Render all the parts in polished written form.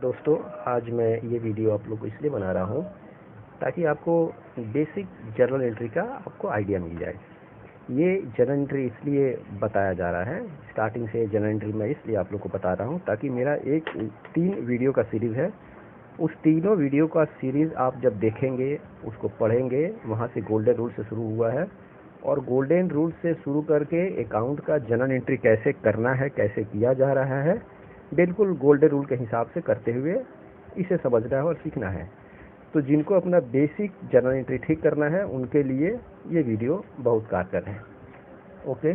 दोस्तों, आज मैं ये वीडियो आप लोग को इसलिए बना रहा हूँ ताकि आपको बेसिक जर्नल एंट्री का आपको आइडिया मिल जाए। ये जर्नल एंट्री इसलिए बताया जा रहा है, स्टार्टिंग से जर्नल एंट्री मैं इसलिए आप लोग को बता रहा हूँ ताकि मेरा एक 3 वीडियो का सीरीज़ है। उस तीनों वीडियो का सीरीज़ आप जब देखेंगे, उसको पढ़ेंगे, वहाँ से गोल्डन रूल से शुरू हुआ है और गोल्डन रूल से शुरू करके अकाउंट का जर्नल एंट्री कैसे करना है, कैसे किया जा रहा है, बिल्कुल गोल्डन रूल के हिसाब से करते हुए इसे समझना है और सीखना है। तो जिनको अपना बेसिक जर्नल एंट्री ठीक करना है उनके लिए ये वीडियो बहुत कारगर है। ओके,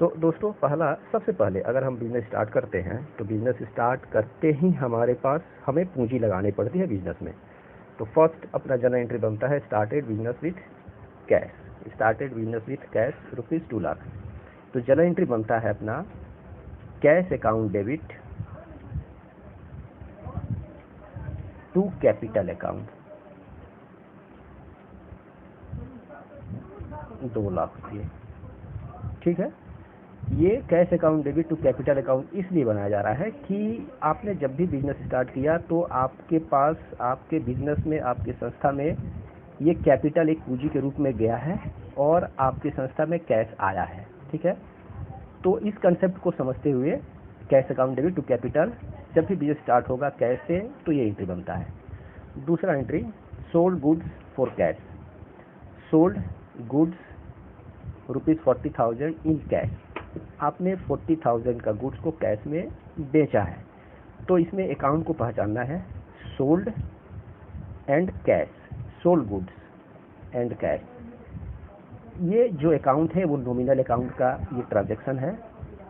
तो दोस्तों सबसे पहले अगर हम बिजनेस स्टार्ट करते हैं तो बिजनेस स्टार्ट करते ही हमें पूंजी लगानी पड़ती है बिजनेस में। तो फर्स्ट अपना जर्नल एंट्री बनता है started business with cash ₹2 lakh. तो जर्नल एंट्री बनता है अपना cash account debit to capital account 2 lakh रुपये। ठीक है, ये cash account debit to capital account इसलिए बनाया जा रहा है कि आपने जब भी बिजनेस स्टार्ट किया तो आपके पास, आपके बिजनेस में, आपकी संस्था में ये कैपिटल एक पूंजी के रूप में गया है और आपकी संस्था में कैश आया है। ठीक है, तो इस कंसेप्ट को समझते हुए cash account debit to capital, जब भी बिजनेस स्टार्ट होगा कैश से, तो ये एंट्री बनता है। दूसरा entry sold goods for cash, sold goods ₹40,000 in cash. आपने 40,000 का गुड्स को कैश में बेचा है, तो इसमें अकाउंट को पहचानना है sold and cash, sold goods and cash. ये जो अकाउंट है वो नॉमिनल अकाउंट का ये ट्रांजैक्शन है।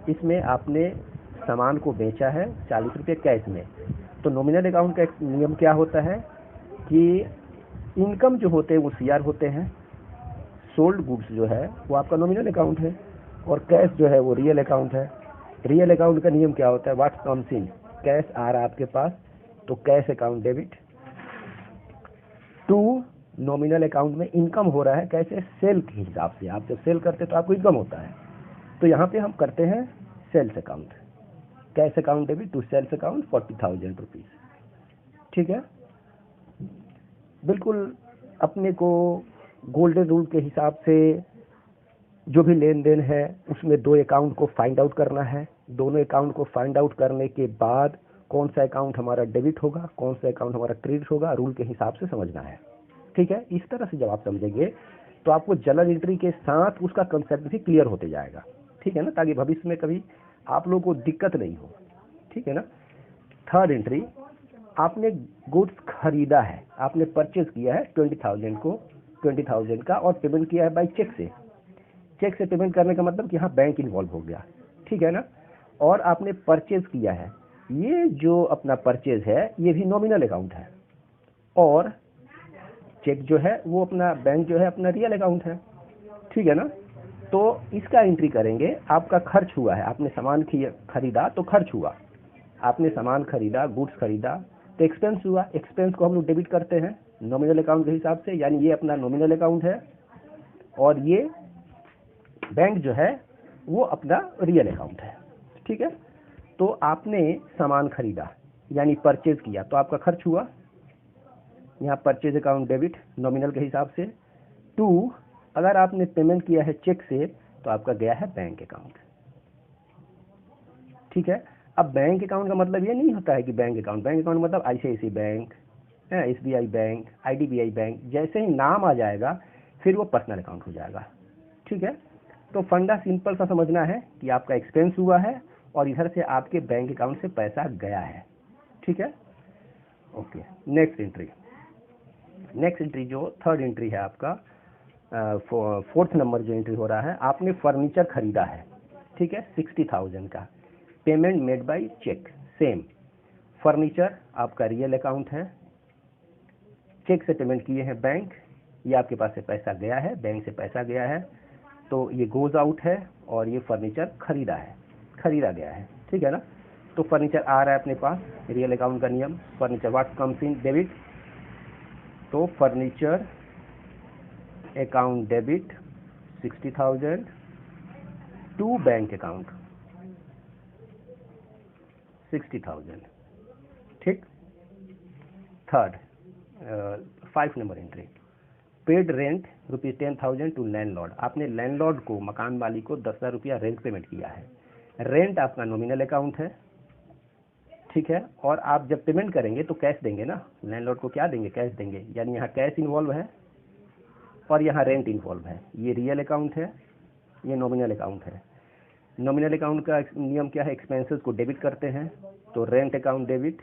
इसमें आपने सामान को बेचा है 40 रुपये कैश में। तो नॉमिनल अकाउंट का एक नियम क्या होता है कि इनकम जो होते हैं वो CR होते हैं, सोल्ड गुड्स जो है वो आपका नॉमिनल अकाउंट है और कैश जो है वो रियल अकाउंट है। रियल अकाउंट का नियम क्या होता है, व्हाट कम्स इन, कैश आ रहा है आपके पास तो cash account debit to nominal account में इनकम हो रहा है कैसे, सेल के हिसाब से। आप जब सेल करते तो आपको इनकम होता है, तो यहाँ पे हम करते हैं sales account, cash account debit to sales account 40,000 rupees. ठीक है, बिल्कुल अपने को गोल्डन रूल के हिसाब से जो भी लेन देन है उसमें 2 अकाउंट को फाइंड आउट करना है। दोनों अकाउंट को फाइंड आउट करने के बाद कौन सा अकाउंट हमारा डेबिट होगा, कौन सा अकाउंट हमारा क्रेडिट होगा, रूल के हिसाब से समझना है। ठीक है, इस तरह से जब आप समझेंगे तो आपको जर्नल एंट्री के साथ उसका कंसेप्ट भी क्लियर होते जाएगा। ठीक है ना, ताकि भविष्य में कभी आप लोगों को दिक्कत नहीं हो। ठीक है ना। थर्ड एंट्री, आपने गुड्स खरीदा है, आपने परचेज किया है 20,000 का और पेमेंट किया है बाई चेक से। चेक से पेमेंट करने का मतलब कि यहाँ बैंक इन्वॉल्व हो गया। ठीक है ना, और आपने परचेज किया है, ये जो अपना परचेज है ये भी नॉमिनल अकाउंट है और चेक जो है वो अपना बैंक जो है अपना रियल अकाउंट है। ठीक है ना, तो इसका एंट्री करेंगे। आपका खर्च हुआ है, आपने सामान खरीदा तो खर्च हुआ, आपने सामान खरीदा, गुड्स खरीदा तो एक्सपेंस हुआ। एक्सपेंस को हम लोग डेबिट करते हैं नॉमिनल अकाउंट के हिसाब से, यानी ये अपना नॉमिनल अकाउंट है और ये बैंक जो है वो अपना रियल अकाउंट है। ठीक है, तो आपने सामान खरीदा यानी परचेज किया तो आपका खर्च हुआ, यहाँ परचेज अकाउंट डेबिट नॉमिनल के हिसाब से। टू, अगर आपने पेमेंट किया है चेक से तो आपका गया है बैंक अकाउंट। ठीक है, अब बैंक अकाउंट का मतलब ये नहीं होता है कि बैंक अकाउंट मतलब ICICI bank, SBI bank, IDBI bank, जैसे ही नाम आ जाएगा फिर वो पर्सनल अकाउंट हो जाएगा। ठीक है, तो फंडा सिंपल सा समझना है कि आपका एक्सपेंस हुआ है और इधर से आपके बैंक अकाउंट से पैसा गया है। ठीक है, ओके। नेक्स्ट एंट्री जो थर्ड एंट्री है आपका, फोर्थ नंबर जो एंट्री हो रहा है, आपने फर्नीचर खरीदा है। ठीक है, 60,000 का, payment made by cheque. Same, furniture आपका रियल अकाउंट है, चेक से पेमेंट किए हैं बैंक, ये आपके पास से पैसा गया है, बैंक से पैसा गया है तो ये गोज आउट है और ये फर्नीचर खरीदा गया है। ठीक है ना, तो फर्नीचर आ रहा है अपने पास, रियल अकाउंट का नियम, furniture what comes in debit, तो furniture account debit 60,000 to bank account 60,000। ठीक। Third 5 number entry, paid rent ₹10,000 to landlord. आपने लैंडलॉर्ड को, मकान मालिक को 10,000 रुपया रेंट पेमेंट किया है। रेंट आपका नॉमिनल अकाउंट है, ठीक है। और आप जब पेमेंट करेंगे तो कैश देंगे ना, लैंडलॉर्ड को क्या देंगे, कैश देंगे। यानी यहाँ कैश इन्वॉल्व है और यहाँ रेंट इन्वॉल्व है। ये रियल अकाउंट है, ये नॉमिनल अकाउंट है। नॉमिनल अकाउंट का नियम क्या है, एक्सपेंसेस को डेबिट करते हैं, तो rent account debit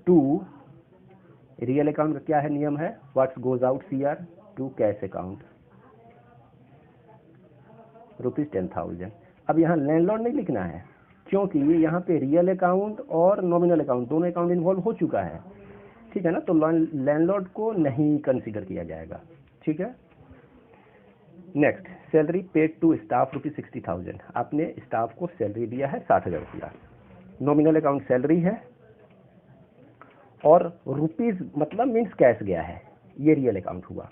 to real account का क्या है नियम है, what's goes out CR to cash account ₹10,000। अब यहाँ लैंडलॉर्ड नहीं लिखना है, क्योंकि ये यहाँ पे रियल अकाउंट और नॉमिनल अकाउंट दोनों अकाउंट इन्वॉल्व हो चुका है, ठीक है ना। तो लैंडलॉर्ड को नहीं कंसीडर किया जाएगा, ठीक है। Next, salary paid to staff ₹60,000। आपने स्टाफ को सैलरी दिया है 60,000 रुपया। नॉमिनल अकाउंट सैलरी है और रुपीज मतलब मीन्स कैश गया है, ये रियल अकाउंट हुआ।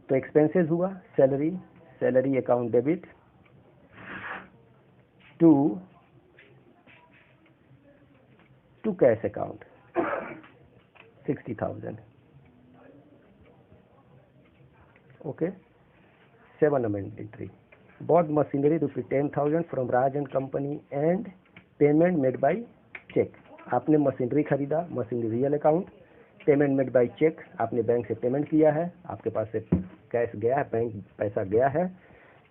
तो एक्सपेंसेस हुआ salary, salary account debit to cash account 60,000। Okay. 7 number entry, bought machinery ₹10,000 from Raj and company and payment made by cheque. आपने मशीनरी खरीदा, machinery real account, payment made by cheque, आपने bank से payment किया है, आपके पास से cash गया है, बैंक पैसा गया है,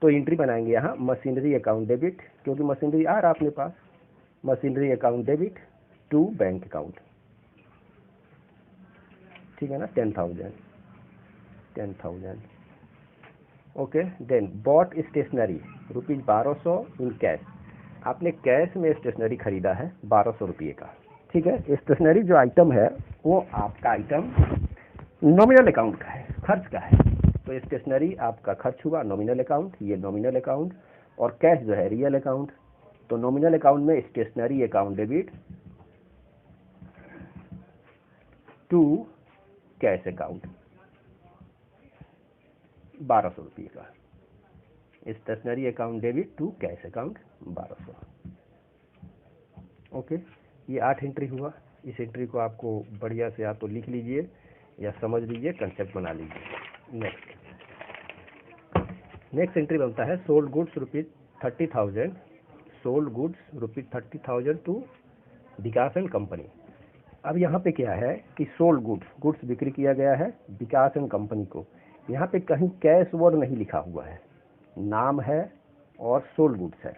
तो एंट्री बनाएंगे यहाँ मशीनरी अकाउंट डेबिट, क्योंकि मशीनरी आ रहा अपने पास, machinery account debit to bank account, ठीक है ना। 10,000। Okay. Then bought stationery ₹1200 in cash. आपने कैश में स्टेशनरी खरीदा है 1200 रुपये का, ठीक है। स्टेशनरी जो आइटम है वो आपका आइटम नॉमिनल अकाउंट का है, खर्च का है, तो स्टेशनरी आपका खर्च हुआ नॉमिनल अकाउंट, ये नॉमिनल अकाउंट, और कैश जो है रियल अकाउंट। तो नॉमिनल अकाउंट में stationery account debit to cash account 1200 रुपये का, stationery account debit to cash account 1200। Okay. ये 8 एंट्री हुआ। इस एंट्री को आपको बढ़िया से या तो लिख लीजिए या समझ लीजिए, कंसेप्ट बना लीजिए। नेक्स्ट एंट्री बनता है sold goods ₹30,000, sold goods ₹30,000 to Vikas and company. अब यहाँ पे क्या है कि सोल्ड गुड्स बिक्री किया गया है विकास एंड कंपनी को। यहाँ पे कहीं कैश वर्ड नहीं लिखा हुआ है, नाम है और सोल्ड गुड्स है।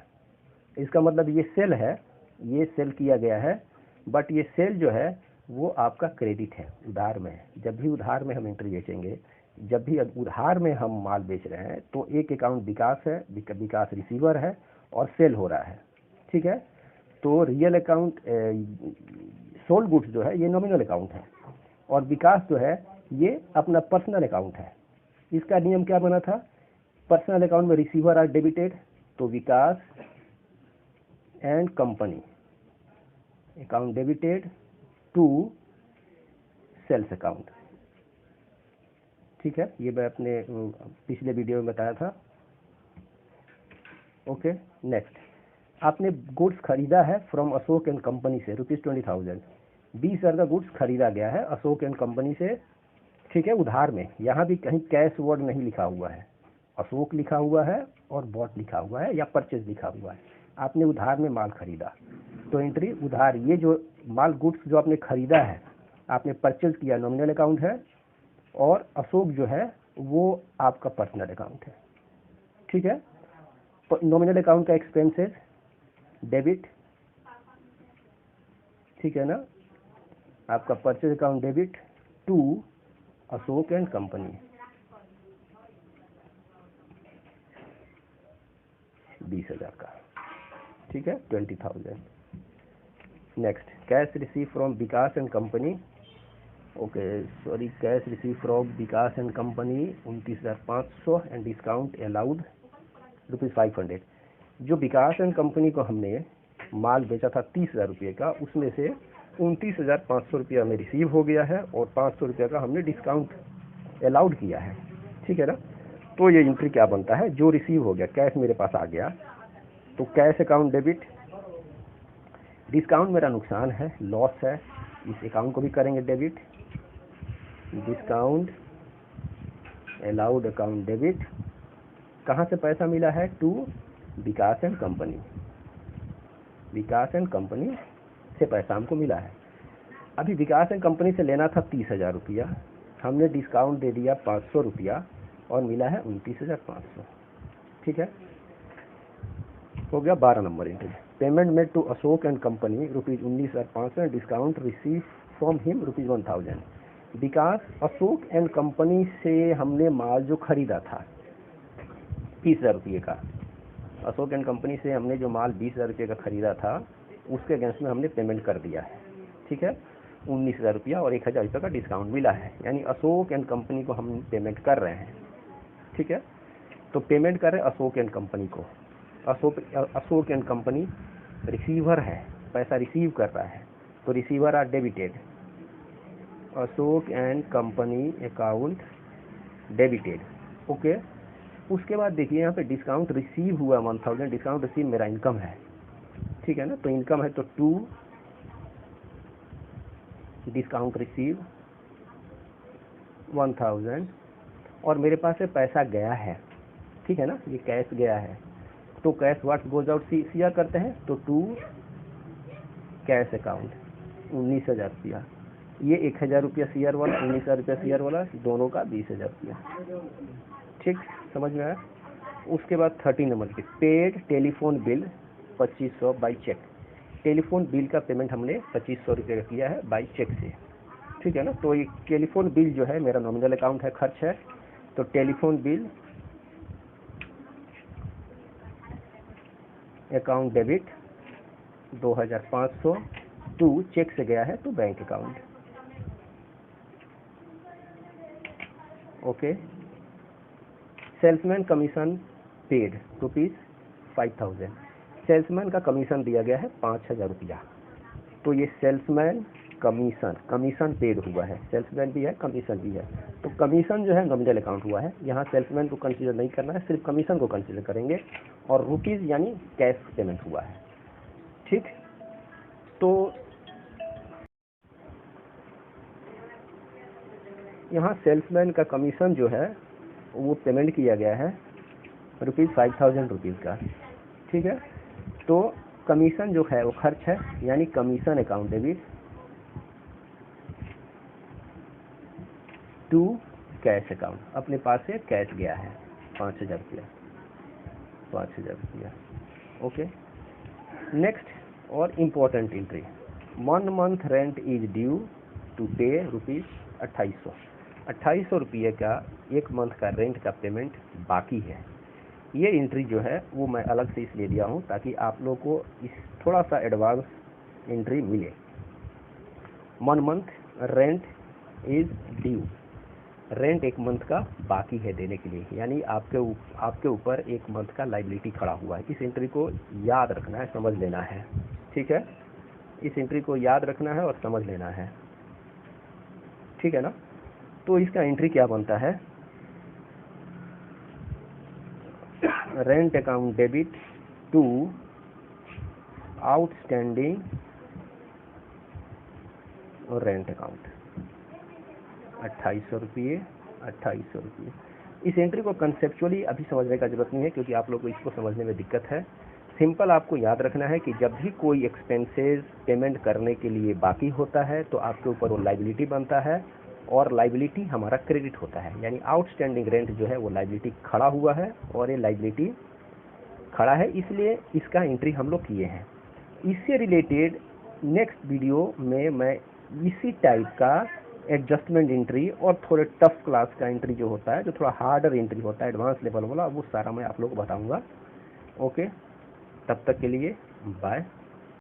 इसका मतलब ये सेल है, ये सेल किया गया है, बट ये सेल जो है वो आपका क्रेडिट है, उधार में है। जब भी उधार में हम एंट्री बेचेंगे, जब भी उधार में हम माल बेच रहे हैं, तो एक अकाउंट विकास है, विकास रिसीवर है और सेल हो रहा है, ठीक है। तो रियल अकाउंट सोल्ड गुड्स जो है ये नॉमिनल अकाउंट है, और विकास जो है ये अपना पर्सनल अकाउंट है। इसका नियम क्या बना था, पर्सनल अकाउंट में रिसीवर आर डेबिटेड, तो Vikas and company account debited to sales account, ठीक है। ये मैं अपने पिछले वीडियो में बताया था। ओके। नेक्स्ट, आपने गुड्स खरीदा है फ्रॉम अशोक एंड कंपनी से ₹20,000। 20,000 का गुड्स खरीदा गया है अशोक एंड कंपनी से, ठीक है, उधार में। यहाँ भी कहीं कैश वर्ड नहीं लिखा हुआ है, अशोक लिखा हुआ है और बॉट लिखा हुआ है या परचेज लिखा हुआ है। आपने उधार में माल खरीदा, तो एंट्री उधार, ये जो माल गुड्स जो आपने खरीदा है, आपने परचेज किया, नॉमिनल अकाउंट है, और अशोक जो है वो आपका पर्सनल अकाउंट है, ठीक है। नॉमिनल अकाउंट का एक्सपेंसेस डेबिट, ठीक है ना। आपका purchase account debit to Ashok and company 20,000 का, ठीक है, 20,000। Next, cash receive from Vikas and company, okay sorry, cash receive from Vikas and company 29,500 and discount allowed ₹500। जो विकास एंड कंपनी को हमने माल बेचा था 30,000 रुपये का, उसमें से 29,500 रुपया में रिसीव हो गया है और 500 रुपये का हमने डिस्काउंट अलाउड किया है, ठीक है ना। तो ये एंट्री क्या बनता है, जो रिसीव हो गया, कैश मेरे पास आ गया, तो कैश अकाउंट डेबिट डिस्काउंट मेरा नुकसान है, लॉस है, इस अकाउंट को भी करेंगे debit. Discount allowed account debit. कहाँ से पैसा मिला है? To Vikas and company. Vikas and company से पैसा हमको मिला है। अभी विकास एंड कंपनी से लेना था 30,000 रुपया, हमने डिस्काउंट दे दिया 500 रुपया और मिला है 29,500। ठीक है, हो गया 12 number entry. Payment made to Ashok and company ₹19,500, discount receive from him ₹1,000। Vikas Ashok and company से हमने माल जो खरीदा था 20,000 रुपये का, अशोक एंड कंपनी से हमने जो माल 20,000 रुपये का खरीदा था उसके अगेंस्ट में हमने पेमेंट कर दिया है। ठीक है, 19,000 रुपया और 1,000 रुपये का डिस्काउंट मिला है, यानी अशोक एंड कंपनी को हम पेमेंट कर रहे हैं। ठीक है, तो पेमेंट कर रहे हैं अशोक एंड कंपनी को। अशोक एंड कंपनी रिसीवर है, पैसा रिसीव कर रहा है, तो receiver are debited. Ashok and company account debited. Okay, उसके बाद देखिए यहाँ पे डिस्काउंट रिसीव हुआ 1,000, डिस्काउंट रिसीव मेरा इनकम है। ठीक है ना, तो इनकम है तो टू डिस्काउंट रिसीव 1,000 और मेरे पास से पैसा गया है। ठीक है ना, ये कैश गया है, तो cash what goes out CR करते हैं, तो टू कैश अकाउंट 19,000 रुपया। ये 1,000 रुपया सीआर वाला, 19,000 रुपया सीआर वाला, दोनों का 20,000 रुपया। ठीक, समझ में आया। उसके बाद 13 नंबर की paid telephone bill 2500 by cheque. Telephone bill का पेमेंट हमने 2500 रुपये का किया है बाई चेक से। ठीक है ना, तो ये टेलीफोन बिल जो है मेरा नॉमिनल अकाउंट है, खर्च है, तो telephone bill account debit 2,500 to cheque से गया है तो bank account. Okay, salesman commission paid ₹5,000। Salesman का कमीशन दिया गया है 5,000 रुपया, तो ये सेल्समैन कमीशन पेड हुआ है। सेल्समैन भी है, कमीशन भी है, तो कमीशन जो है नॉमिनल अकाउंट हुआ है। यहाँ सेल्समैन को कंसीडर नहीं करना है, सिर्फ कमीशन को कंसीडर करेंगे, और रुपीज़ यानी कैश पेमेंट हुआ है। ठीक, तो यहाँ सेल्समैन का कमीशन जो है वो पेमेंट किया गया है ₹5,000 का। ठीक है, तो कमीशन जो है वो खर्च है, यानी commission account debit to cash account. अपने पास से कैश गया है 5,000 रुपया, 5,000 रुपया। ओके, नेक्स्ट और important entry, 1 month rent is due to pay ₹2,800। 2,800 रुपये का 1 मंथ का रेंट का पेमेंट बाकी है। ये एंट्री जो है वो मैं अलग से इसलिए दिया हूँ ताकि आप लोग को इस थोड़ा सा एडवांस एंट्री मिले। 1 month rent is due, rent 1 month का बाकी है देने के लिए, यानी आपके ऊपर 1 मंथ का लाइबिलिटी खड़ा हुआ है। इस एंट्री को याद रखना है, समझ लेना है। ठीक है, इस एंट्री को याद रखना है और समझ लेना है। ठीक है ना, तो इसका एंट्री क्या बनता है, rent account debit to outstanding और रेंट अकाउंट 2,800 रुपये, 2,800 रुपये। इस एंट्री को कंसेप्चुअली अभी समझने का जरूरत नहीं है, क्योंकि आप लोग को इसको समझने में दिक्कत है। सिंपल आपको याद रखना है कि जब भी कोई एक्सपेंसेस पेमेंट करने के लिए बाकी होता है तो आपके ऊपर वो लाइबिलिटी बनता है, और लाइबिलिटी हमारा क्रेडिट होता है, यानी आउटस्टैंडिंग रेंट जो है वो लाइबिलिटी खड़ा हुआ है और ये लाइबिलिटी खड़ा है, इसलिए इसका एंट्री हम लोग किए हैं। इससे रिलेटेड नेक्स्ट वीडियो में मैं इसी टाइप का एडजस्टमेंट एंट्री और थोड़े टफ क्लास का एंट्री जो होता है, जो थोड़ा हार्डर एंट्री होता है, एडवांस लेवल वाला, वो सारा मैं आप लोग को बताऊंगा। ओके, तब तक के लिए बाय।